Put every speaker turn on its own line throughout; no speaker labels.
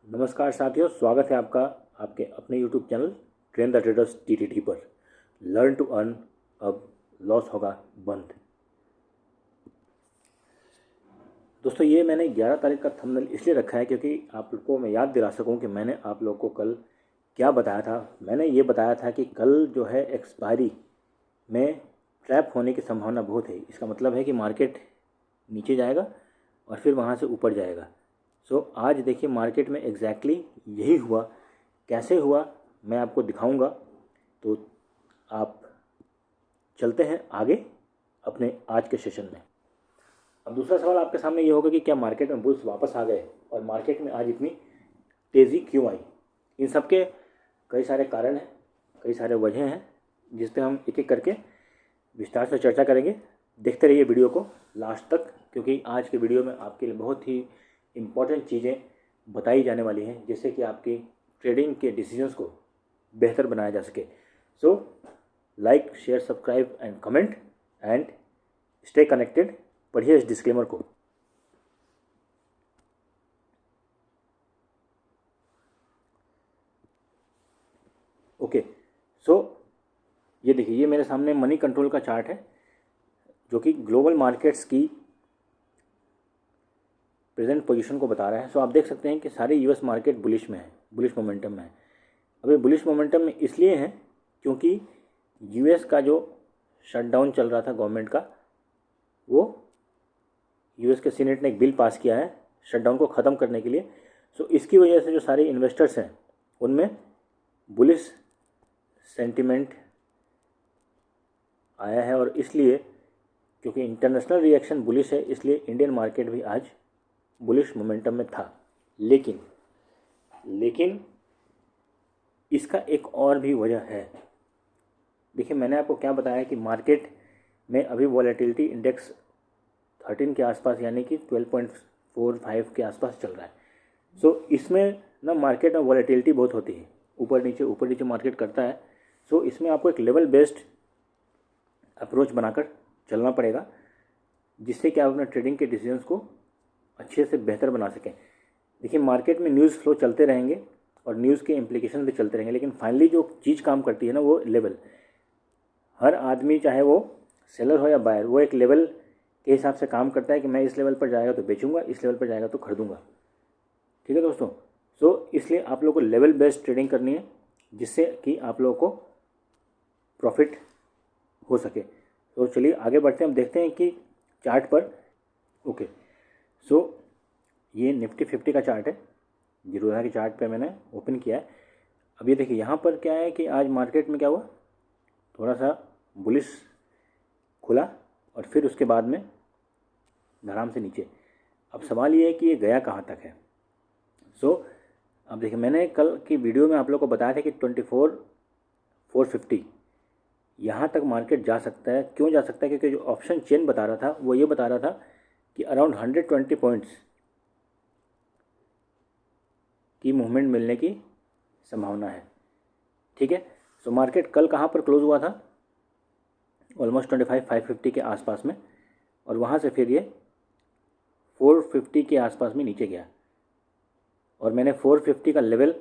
नमस्कार साथियों, स्वागत है आपका आपके अपने YouTube channel train the traders TTT पर। लर्न टू अर्न, अब लॉस होगा बंद। दोस्तों, ये मैंने 11 तारीख का थंबनेल इसलिए रखा है क्योंकि आप लोग को मैं याद दिला सकूं कि मैंने आप लोग को कल क्या बताया था। मैंने ये बताया था कि कल जो है एक्सपायरी में ट्रैप होने की संभावना बहुत है। इसका मतलब है कि मार्केट नीचे जाएगा और फिर वहाँ से ऊपर जाएगा। आज देखिए मार्केट में एग्जैक्टली यही हुआ। कैसे हुआ मैं आपको दिखाऊंगा। तो आप चलते हैं आगे अपने आज के सेशन में। अब दूसरा सवाल आपके सामने ये होगा कि क्या मार्केट में बुल्स वापस आ गए और मार्केट में आज इतनी तेज़ी क्यों आई। इन सब के कई सारे कारण हैं, कई सारे वजह हैं जिस पे हम एक एक करके विस्तार से चर्चा करेंगे। देखते रहिए वीडियो को लास्ट तक, क्योंकि आज के वीडियो में आपके लिए बहुत ही इम्पॉर्टेंट चीज़ें बताई जाने वाली हैं जिससे कि आपकी ट्रेडिंग के डिसीजंस को बेहतर बनाया जा सके। Like, share, subscribe and comment and stay connected. पढ़िए इस डिस्क्लेमर को। ओके, ये देखिए, ये मेरे सामने मनी कंट्रोल का चार्ट है जो कि ग्लोबल मार्केट्स की प्रेजेंट पोजीशन को बता रहा है। आप देख सकते हैं कि सारे यूएस मार्केट बुलिश में है, बुलिश मोमेंटम में है। अब ये बुलिश मोमेंटम में इसलिए है क्योंकि यूएस का जो शटडाउन चल रहा था गवर्नमेंट का, वो यूएस के सीनेट ने एक बिल पास किया है शटडाउन को ख़त्म करने के लिए। इसकी वजह से जो सारे इन्वेस्टर्स हैं उनमें बुलिश सेंटिमेंट आया है, और इसलिए क्योंकि इंटरनेशनल रिएक्शन बुलिश है इसलिए इंडियन मार्केट भी आज बुलिश मोमेंटम में था। लेकिन इसका एक और भी वजह है। देखिए, मैंने आपको क्या बताया कि मार्केट में अभी वॉलेटिलिटी इंडेक्स 13 के आसपास यानी कि 12.45 के आसपास चल रहा है। इसमें ना मार्केट में वॉलेटिलिटी बहुत होती है, ऊपर नीचे मार्केट करता है। इसमें आपको एक लेवल बेस्ड अप्रोच बनाकर चलना पड़ेगा जिससे कि आप अपने ट्रेडिंग के डिसीजंस को अच्छे से बेहतर बना सकें। देखिए, मार्केट में न्यूज़ फ्लो चलते रहेंगे और न्यूज़ के इम्प्लीकेशन भी चलते रहेंगे, लेकिन फाइनली जो चीज़ काम करती है ना, वो लेवल। हर आदमी, चाहे वो सेलर हो या बायर, वो एक लेवल के हिसाब से काम करता है कि मैं इस लेवल पर जाएगा तो बेचूंगा, इस लेवल पर जाएगा तो खरीदूंगा। ठीक है दोस्तों, इसलिए आप लोगों को लेवल बेस्ड ट्रेडिंग करनी है जिससे कि आप लोगों को प्रॉफिट हो सके। चलिए आगे बढ़ते हैं। हम देखते हैं कि चार्ट पर। ओके, ये निफ्टी 50 का चार्ट है, जीरोधा के चार्ट पे मैंने ओपन किया है। अब ये देखिए, यहाँ पर क्या है कि आज मार्केट में क्या हुआ, थोड़ा सा बुलिश खुला और फिर उसके बाद में धड़ाम से नीचे। अब सवाल ये है कि ये गया कहाँ तक है। अब देखिए, मैंने कल की वीडियो में आप लोग को बताया था कि 24,450 यहाँ तक मार्केट जा सकता है। क्यों जा सकता है? क्योंकि जो ऑप्शन चेन बता रहा था वो ये बता रहा था कि अराउंड 120 पॉइंट्स की मूवमेंट मिलने की संभावना है। ठीक है, मार्केट कल कहाँ पर क्लोज हुआ था? ऑलमोस्ट 25,550 के आसपास में, और वहाँ से फिर ये 450 के आसपास में नीचे गया, और मैंने 450 का लेवल,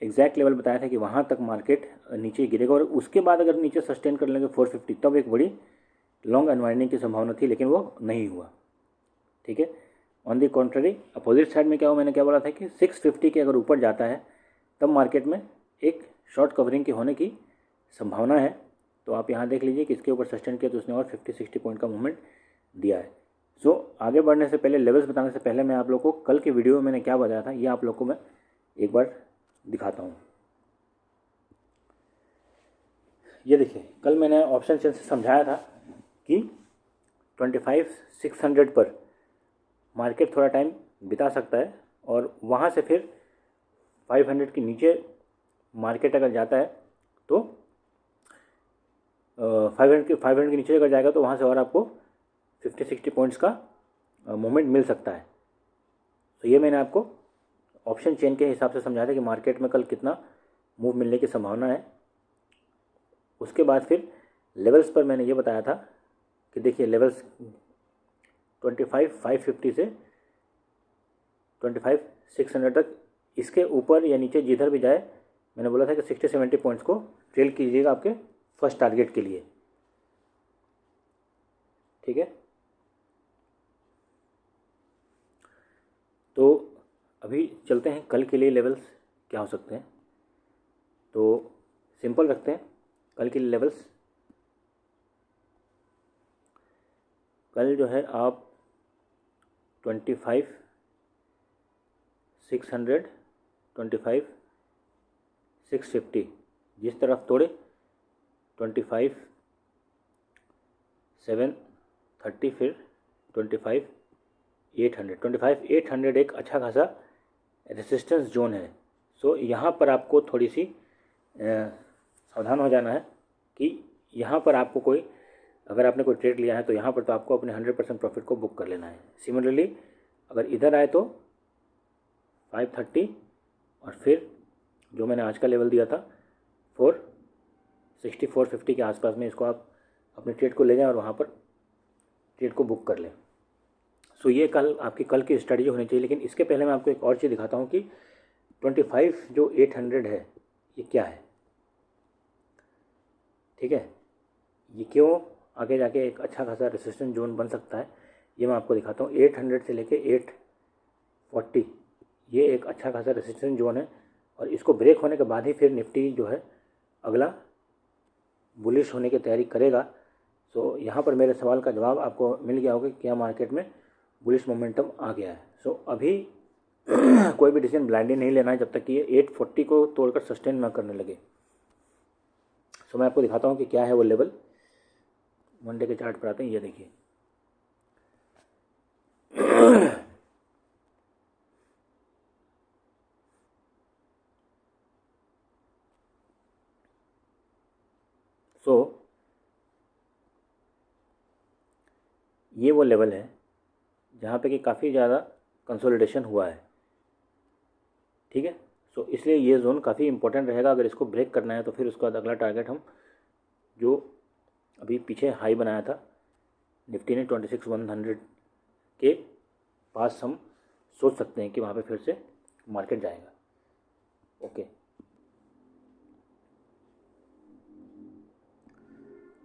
एग्जैक्ट लेवल बताया था कि वहाँ तक मार्केट नीचे गिरेगा, और उसके बाद अगर नीचे सस्टेन कर लेंगे 450 तब एक बड़ी लॉन्ग अनवाइंडिंग की संभावना थी, लेकिन वो नहीं हुआ। ठीक है, on the contrary opposite side में क्या हुआ, मैंने क्या बोला था कि 650 के अगर ऊपर जाता है तब मार्केट में एक शॉर्ट कवरिंग के होने की संभावना है। तो आप यहाँ देख लीजिए कि इसके ऊपर सस्टेन किया तो उसने और 50-60 पॉइंट का मूवमेंट दिया है। आगे बढ़ने से पहले, लेवल्स बताने से पहले, मैं आप लोग को कल के वीडियो में मैंने क्या बताया था ये आप लोग को मैं एक बार दिखाता हूँ। ये देखिए, कल मैंने ऑप्शन चेन से समझाया था कि 25,600 पर मार्केट थोड़ा टाइम बिता सकता है, और वहाँ से फिर 500 के नीचे मार्केट अगर जाता है तो 500 के नीचे अगर जाएगा तो वहाँ से और आपको 50-60 पॉइंट्स का मूवमेंट मिल सकता है। ये मैंने आपको ऑप्शन चेन के हिसाब से समझाया था कि मार्केट में कल कितना मूव मिलने की संभावना है। उसके बाद फिर लेवल्स पर मैंने ये बताया था कि देखिए, लेवल्स 25,550 से 25,600 तक इसके ऊपर या नीचे जिधर भी जाए, मैंने बोला था कि 60-70 पॉइंट्स को ट्रेल कीजिएगा आपके फर्स्ट टारगेट के लिए, ठीक है। तो अभी चलते हैं कल के लिए लेवल्स क्या हो सकते हैं। तो सिंपल रखते हैं कल के लिए लेवल्स। कल जो है आप 25,600, 25,650 जिस तरफ तोड़े, 25,730, फिर 25,800 एक अच्छा खासा रेसिस्टेंस जोन है। सो यहाँ पर आपको थोड़ी सी सावधान हो जाना है कि यहाँ पर आपको कोई, अगर आपने कोई ट्रेड लिया है तो यहाँ पर तो आपको अपने 100% प्रॉफिट को बुक कर लेना है। सिमिलरली अगर इधर आए तो 530 और फिर जो मैंने आज का लेवल दिया था 460, 450 के आसपास में इसको आप अपने ट्रेड को ले जाएं और वहाँ पर ट्रेड को बुक कर लें। सो ये कल आपकी कल की स्ट्रेटजी होनी चाहिए। लेकिन इसके पहले मैं आपको एक और चीज़ दिखाता हूँ कि 25 जो 800 है ये क्या है, ठीक है। ये क्यों आगे जाके एक अच्छा खासा रेसिस्टेंस जोन बन सकता है ये मैं आपको दिखाता हूँ। 800 से लेके 840 ये एक अच्छा खासा रेसिस्टेंस जोन है और इसको ब्रेक होने के बाद ही फिर निफ्टी जो है अगला बुलिश होने की तैयारी करेगा। सो यहाँ पर मेरे सवाल का जवाब आपको मिल गया होगा कि क्या मार्केट में बुलिश मोमेंटम आ गया है। सो अभी कोई भी डिसीजन ब्लाइंडली नहीं लेना है जब तक कि ये 840 को तोड़कर सस्टेन ना करने लगे। सो मैं आपको दिखाता हूँ कि क्या है वो लेवल। मंडे के चार्ट पर आते हैं, ये देखिए। सो ये वो लेवल है जहाँ पे कि काफ़ी ज़्यादा कंसोलिडेशन हुआ है, ठीक है। सो इसलिए ये जोन काफ़ी इंपॉर्टेंट रहेगा। अगर इसको ब्रेक करना है तो फिर उसके बाद अगला टारगेट हम जो अभी पीछे हाई बनाया था निफ्टी ने 26,100 के पास हम सोच सकते हैं कि वहाँ पे फिर से मार्केट जाएगा। ओके,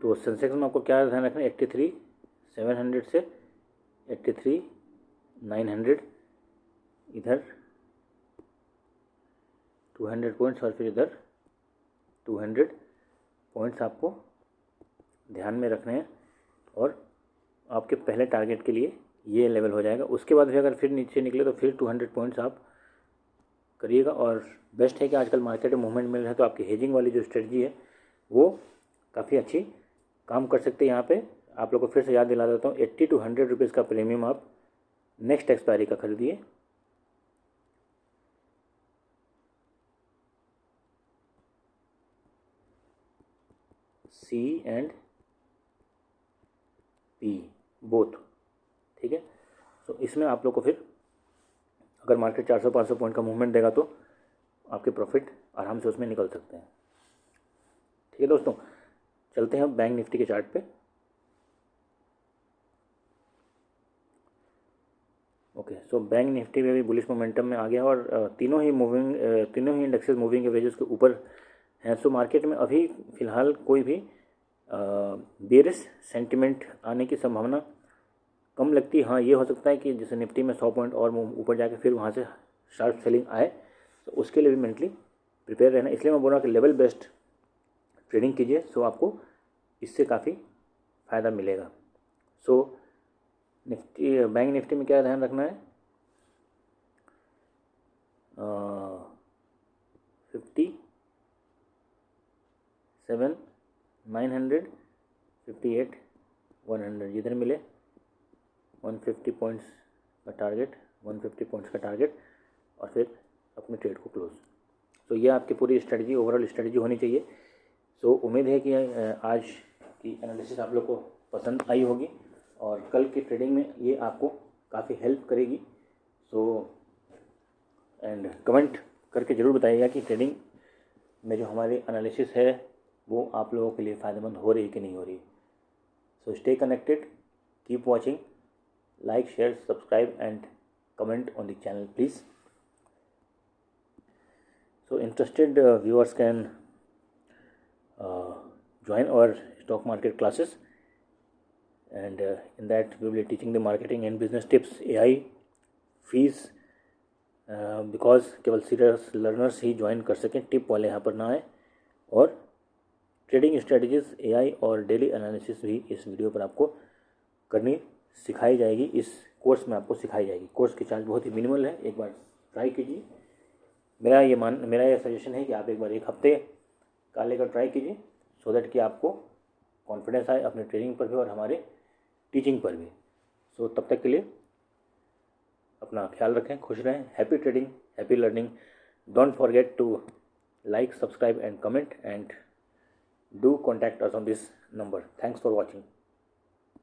तो सेंसेक्स में आपको क्या ध्यान रखना है, 83,700 से 83,900, इधर 200 पॉइंट्स और फिर इधर 200 पॉइंट्स आपको ध्यान में रखने हैं और आपके पहले टारगेट के लिए ये लेवल हो जाएगा। उसके बाद भी अगर फिर नीचे निकले तो फिर 200 पॉइंट्स आप करिएगा। और बेस्ट है कि आजकल मार्केट में मूवमेंट मिल रहा है तो आपकी हेजिंग वाली जो स्ट्रेटजी है वो काफ़ी अच्छी काम कर सकते हैं। यहाँ पे आप लोग को फिर से याद दिला देता हूँ, 80 to 100 रुपीज़ का प्रीमियम आप नेक्स्ट एक्सपायरी का खरीदिए। C and P बोथ, ठीक है। सो इसमें आप लोग को फिर अगर मार्केट 400-500 पॉइंट का मूवमेंट देगा तो आपके प्रॉफिट आराम से उसमें निकल सकते हैं, ठीक है दोस्तों। चलते हैं बैंक निफ्टी के चार्ट पे। ओके, सो बैंक निफ्टी में भी बुलिश मोमेंटम में आ गया और तीनों ही इंडेक्सेस मूविंग एवरेजेस के ऊपर हैं। सो मार्केट में अभी फ़िलहाल कोई भी बेरिश सेंटिमेंट आने की संभावना कम लगती है। हाँ, ये हो सकता है कि जैसे निफ्टी में 100 पॉइंट और ऊपर जाके फिर वहाँ से शार्प सेलिंग आए, तो उसके लिए भी मेंटली प्रिपेयर रहना। इसलिए मैं बोल रहा हूँ कि लेवल बेस्ड ट्रेडिंग कीजिए, सो आपको इससे काफ़ी फ़ायदा मिलेगा। सो निफ्टी, बैंक निफ्टी में क्या ध्यान रखना है, 57,900, 58,100 जिधर मिले 150 पॉइंट्स का टारगेट, 150 पॉइंट्स का टारगेट और फिर अपने ट्रेड को क्लोज। सो ये आपकी पूरी स्ट्रेटजी, ओवरऑल स्ट्रेटजी होनी चाहिए। सो उम्मीद है कि आज की एनालिसिस आप लोग को पसंद आई होगी और कल की ट्रेडिंग में ये आपको काफ़ी हेल्प करेगी। सो एंड कमेंट करके ज़रूर बताइएगा कि ट्रेडिंग में जो हमारी एनालिसिस है वो आप लोगों के लिए फ़ायदेमंद हो रही है कि नहीं हो रही। So stay connected, keep watching, like, share, subscribe and comment on the channel please. So interested viewers can join our stock market classes, and in that we will be teaching the marketing and business tips, AI, fees because केवल serious learners ही join कर सकें, tip वाले यहाँ पर ना आए। और trading strategies, AI और डेली एनालिसिस भी इस वीडियो पर आपको करनी सिखाई जाएगी, इस कोर्स में आपको सिखाई जाएगी। कोर्स की चार्ज बहुत ही मिनिमल है, एक बार ट्राई कीजिए। मेरा ये सजेशन है कि आप एक बार एक हफ्ते का लेकर ट्राई कीजिए, सो दैट कि आपको कॉन्फिडेंस आए अपने ट्रेनिंग पर भी और हमारे टीचिंग पर भी। सो तब तक के लिए अपना ख्याल रखें, खुश रहें, happy trading, happy learning. Don't forget to like, subscribe and comment, and do contact us on this number. Thanks for watching.